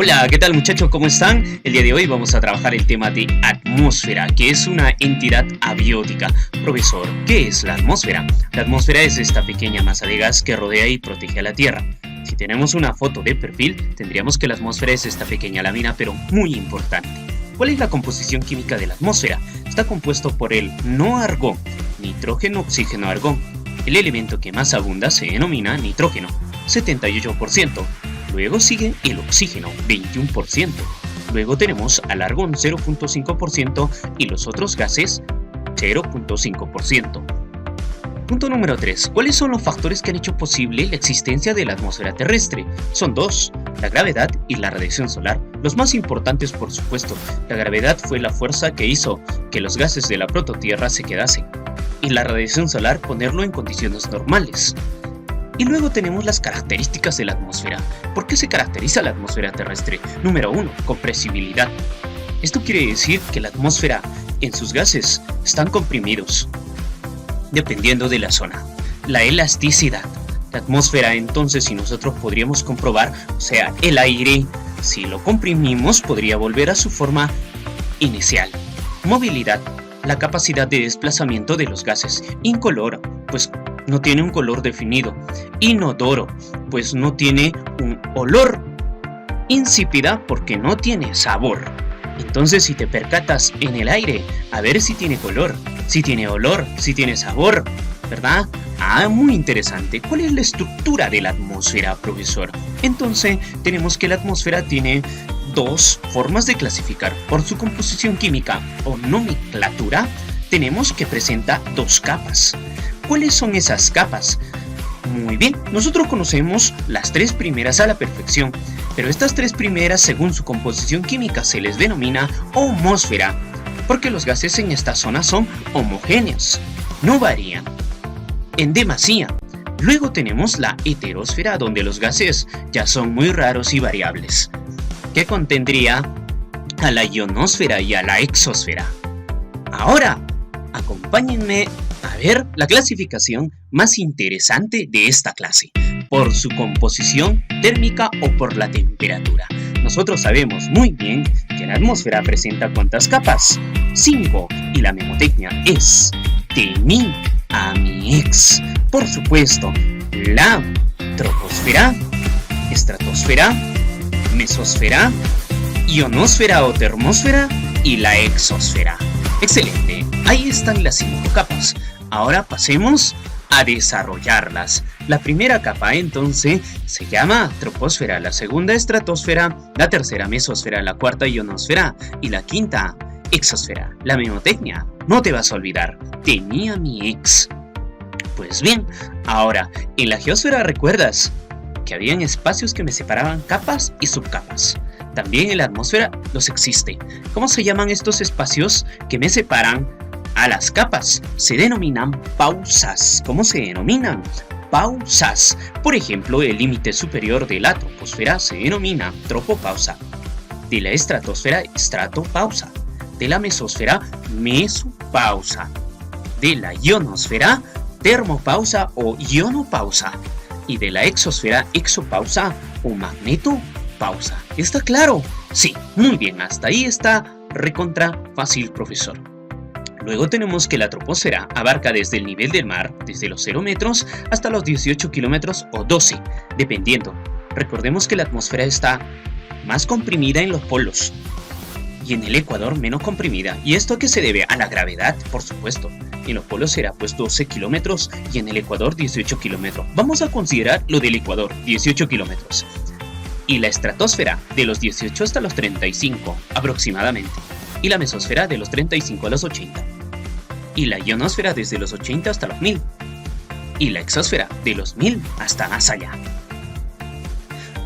Hola, ¿qué tal muchachos? ¿Cómo están? El día de hoy vamos a trabajar el tema de atmósfera, que es una entidad abiótica. Profesor, ¿qué es la atmósfera? La atmósfera es esta pequeña masa de gas que rodea y protege a la Tierra. Si tenemos una foto de perfil, tendríamos que la atmósfera es esta pequeña lámina, pero muy importante. ¿Cuál es la composición química de la atmósfera? Está compuesto por el no argón, nitrógeno, oxígeno, argón. El elemento que más abunda se denomina nitrógeno, 78%. Luego sigue el oxígeno, 21%. Luego tenemos al argón, 0.5%, y los otros gases, 0.5%. Punto número 3. ¿Cuáles son los factores que han hecho posible la existencia de la atmósfera terrestre? Son dos: la gravedad y la radiación solar. Los más importantes, por supuesto. La gravedad fue la fuerza que hizo que los gases de la prototierra se quedasen, y la radiación solar ponerlo en condiciones normales. Y luego tenemos las características de la atmósfera. ¿Por qué se caracteriza la atmósfera terrestre? Número 1. Compresibilidad. Esto quiere decir que la atmósfera en sus gases están comprimidos, dependiendo de la zona. La elasticidad. La atmósfera, entonces, si nosotros podríamos comprobar, o sea, el aire, si lo comprimimos, podría volver a su forma inicial. Movilidad. La capacidad de desplazamiento de los gases. Incoloro, pues no tiene un color definido. Inodoro, pues no tiene un olor. Insípida, porque no tiene sabor. Entonces, si te percatas en el aire, a ver si tiene color, si tiene olor, si tiene sabor, ¿verdad? Muy interesante. ¿Cuál es la estructura de la atmósfera, profesor? Entonces, tenemos que la atmósfera tiene dos formas de clasificar. Por su composición química o nomenclatura, tenemos que presenta dos capas. ¿Cuáles son esas capas? Muy bien, nosotros conocemos las tres primeras a la perfección, pero estas tres primeras, según su composición química, se les denomina homosfera, porque los gases en esta zona son homogéneos, no varían en demasía. Luego tenemos la heterosfera, donde los gases ya son muy raros y variables, que contendría a la ionosfera y a la exosfera. Ahora, acompáñenme a ver la clasificación más interesante de esta clase, por su composición térmica o por la temperatura. Nosotros sabemos muy bien que la atmósfera presenta ¿cuántas capas? 5, y la mnemotecnia es de mí a mi ex. Por supuesto, la troposfera, estratosfera, mesosfera, ionosfera o termósfera y la exosfera. Excelente, ahí están las 5 capas. Ahora pasemos a desarrollarlas. La primera capa entonces se llama troposfera, la segunda estratosfera, la tercera mesosfera, la cuarta ionosfera y la quinta exosfera. La mnemotecnia, no te vas a olvidar, tenía mi ex. Pues bien, ahora en la geósfera recuerdas que habían espacios que me separaban capas y subcapas. También en la atmósfera los existe. ¿Cómo se llaman estos espacios que me separan a las capas? Se denominan pausas. ¿Cómo se denominan? Pausas. Por ejemplo, el límite superior de la troposfera se denomina tropopausa. De la estratosfera, estratopausa. De la mesosfera, mesopausa. De la ionosfera, termopausa o ionopausa. Y de la exosfera, exopausa o magnetopausa. ¿Está claro? Sí, muy bien, hasta ahí está recontra fácil, profesor. Luego tenemos que la troposfera abarca desde el nivel del mar, desde los 0 metros hasta los 18 kilómetros o 12, dependiendo. Recordemos que la atmósfera está más comprimida en los polos y en el ecuador menos comprimida. ¿Y esto a qué se debe? A la gravedad, por supuesto. En los polos será pues 12 kilómetros y en el ecuador 18 kilómetros. Vamos a considerar lo del ecuador, 18 kilómetros. Y la estratosfera de los 18 hasta los 35 aproximadamente. Y la mesosfera de los 35 a los 80. Y la ionosfera desde los 80 hasta los 1000. Y la exosfera de los 1000 hasta más allá.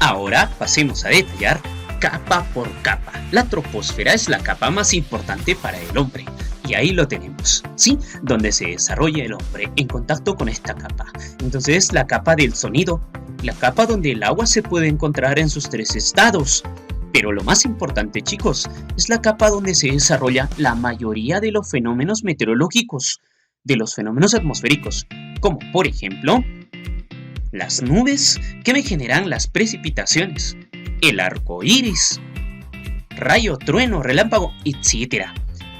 Ahora pasemos a detallar capa por capa. La troposfera es la capa más importante para el hombre. Y ahí lo tenemos, ¿sí? Donde se desarrolla el hombre en contacto con esta capa. Entonces es la capa del sonido, la capa donde el agua se puede encontrar en sus 3 estados. Pero lo más importante, chicos, es la capa donde se desarrolla la mayoría de los fenómenos meteorológicos, de los fenómenos atmosféricos, como por ejemplo, las nubes que me generan las precipitaciones, el arco iris, rayo, trueno, relámpago, etc.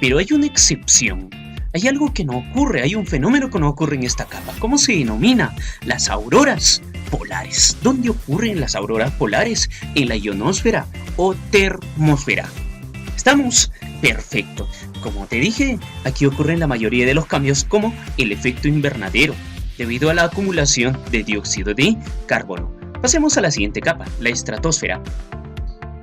Pero hay una excepción. Hay algo que no ocurre, hay un fenómeno que no ocurre en esta capa. ¿Cómo se denomina? Las auroras polares. ¿Dónde ocurren las auroras polares? En la ionosfera o termósfera. ¿Estamos? Perfecto. Como te dije, aquí ocurren la mayoría de los cambios como el efecto invernadero, debido a la acumulación de dióxido de carbono. Pasemos a la siguiente capa, la estratosfera.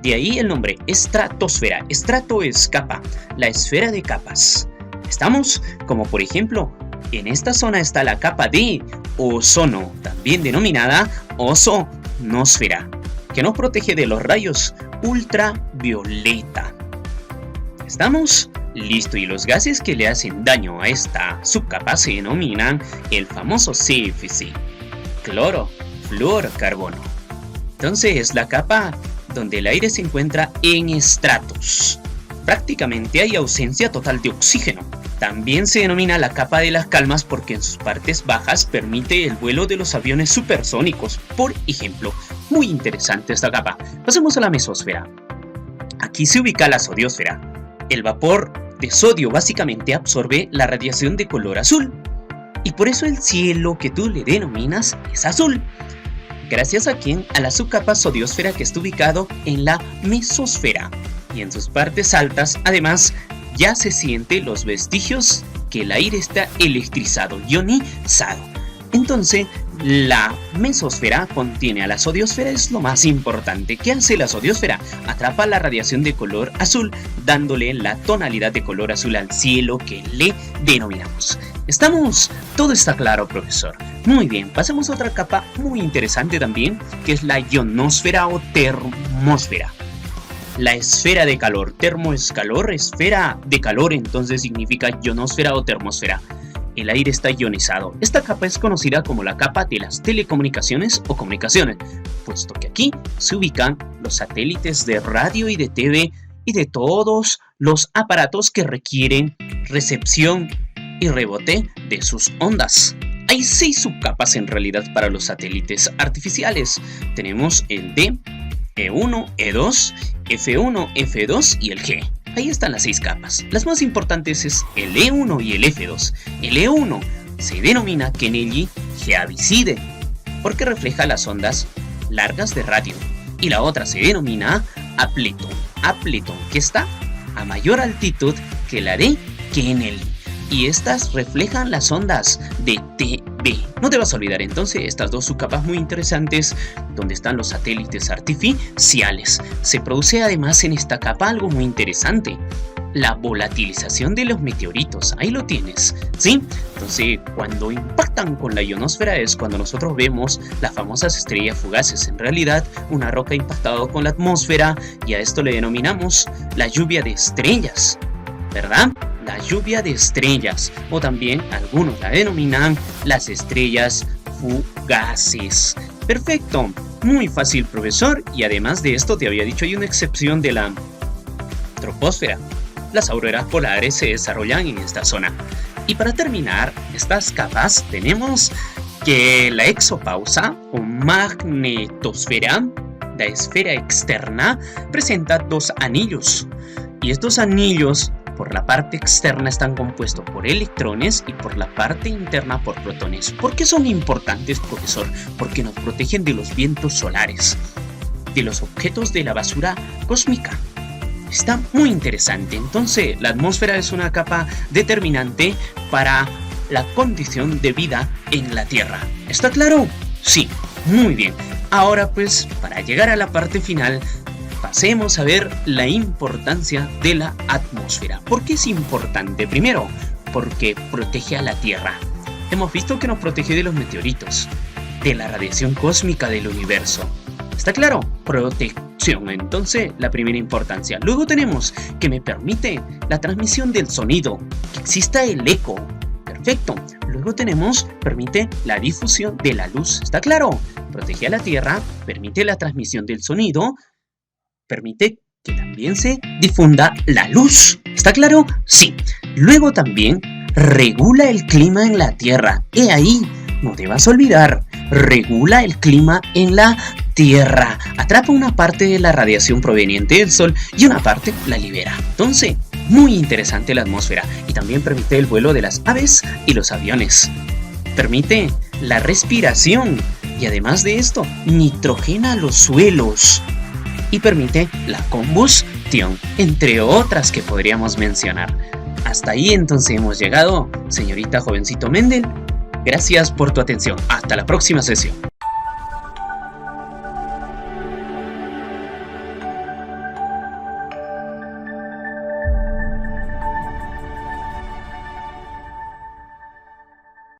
De ahí el nombre, estratosfera. Estrato es capa, la esfera de capas. ¿Estamos? Como por ejemplo, en esta zona está la capa de ozono, también denominada ozonosfera, que nos protege de los rayos ultravioleta. ¿Estamos? Listo, y los gases que le hacen daño a esta subcapa se denominan el famoso CFC, cloro, flúor, carbono. Entonces es la capa donde el aire se encuentra en estratos. Prácticamente hay ausencia total de oxígeno. También se denomina la capa de las calmas porque en sus partes bajas permite el vuelo de los aviones supersónicos, por ejemplo. Muy interesante esta capa. Pasemos a la mesosfera. Aquí se ubica la sodiosfera. El vapor de sodio básicamente absorbe la radiación de color azul. Y por eso el cielo que tú le denominas es azul. Gracias a la subcapa sodiosfera que está ubicado en la mesosfera. Y en sus partes altas, además, ya se sienten los vestigios que el aire está electrizado, ionizado. Entonces, la mesosfera contiene a la sodiosfera, es lo más importante. ¿Qué hace la sodiosfera? Atrapa la radiación de color azul, dándole la tonalidad de color azul al cielo que le denominamos. ¿Estamos? Todo está claro, profesor. Muy bien, pasemos a otra capa muy interesante también, que es la ionosfera o termósfera. La esfera de calor, termo es calor, esfera de calor, entonces significa ionosfera o termósfera. El aire está ionizado. Esta capa es conocida como la capa de las telecomunicaciones o comunicaciones, puesto que aquí se ubican los satélites de radio y de TV y de todos los aparatos que requieren recepción y rebote de sus ondas. Hay 6 subcapas en realidad para los satélites artificiales. Tenemos el D, E1, E2, F1, F2 y el G. Ahí están las 6 capas. Las más importantes es el E1 y el F2. El E1 se denomina Kennedy Heaviside porque refleja las ondas largas de radio. Y la otra se denomina Appleton. Appleton, que está a mayor altitud que la de Kennedy. Y estas reflejan las ondas de TB. No te vas a olvidar entonces estas 2 subcapas muy interesantes donde están los satélites artificiales. Se produce además en esta capa algo muy interesante, la volatilización de los meteoritos. Ahí lo tienes, ¿sí? Entonces, cuando impactan con la ionosfera es cuando nosotros vemos las famosas estrellas fugaces. En realidad, una roca ha impactado con la atmósfera y a esto le denominamos la lluvia de estrellas, ¿verdad? La lluvia de estrellas, o también algunos la denominan las estrellas fugaces. Perfecto, muy fácil, profesor, y además de esto te había dicho hay una excepción de la troposfera. Las auroras polares se desarrollan en esta zona. Y para terminar estas capas tenemos que la exopausa o magnetosfera, la esfera externa, presenta 2 anillos. Y estos anillos por la parte externa están compuestos por electrones y por la parte interna por protones. ¿Por qué son importantes, profesor? Porque nos protegen de los vientos solares, de los objetos de la basura cósmica. Está muy interesante. Entonces, la atmósfera es una capa determinante para la condición de vida en la Tierra. ¿Está claro? Sí, muy bien. Ahora pues, para llegar a la parte final, pasemos a ver la importancia de la atmósfera. ¿Por qué es importante? Primero, porque protege a la Tierra. Hemos visto que nos protege de los meteoritos, de la radiación cósmica del universo. ¿Está claro? Protección, entonces, la primera importancia. Luego tenemos que me permite la transmisión del sonido, que exista el eco. Perfecto. Luego tenemos, permite la difusión de la luz. ¿Está claro? Protege a la Tierra, permite la transmisión del sonido, permite que también se difunda la luz. ¿Está claro? Sí. Luego también regula el clima en la Tierra. He ahí, no te vas a olvidar, regula el clima en la Tierra atrapa una parte de la radiación proveniente del Sol y una parte la libera. Entonces, muy interesante la atmósfera y también permite el vuelo de las aves y los aviones. Permite la respiración y además de esto, nitrogena los suelos y permite la combustión, entre otras que podríamos mencionar. Hasta ahí entonces hemos llegado, señorita Jovencito Mendel. Gracias por tu atención. Hasta la próxima sesión.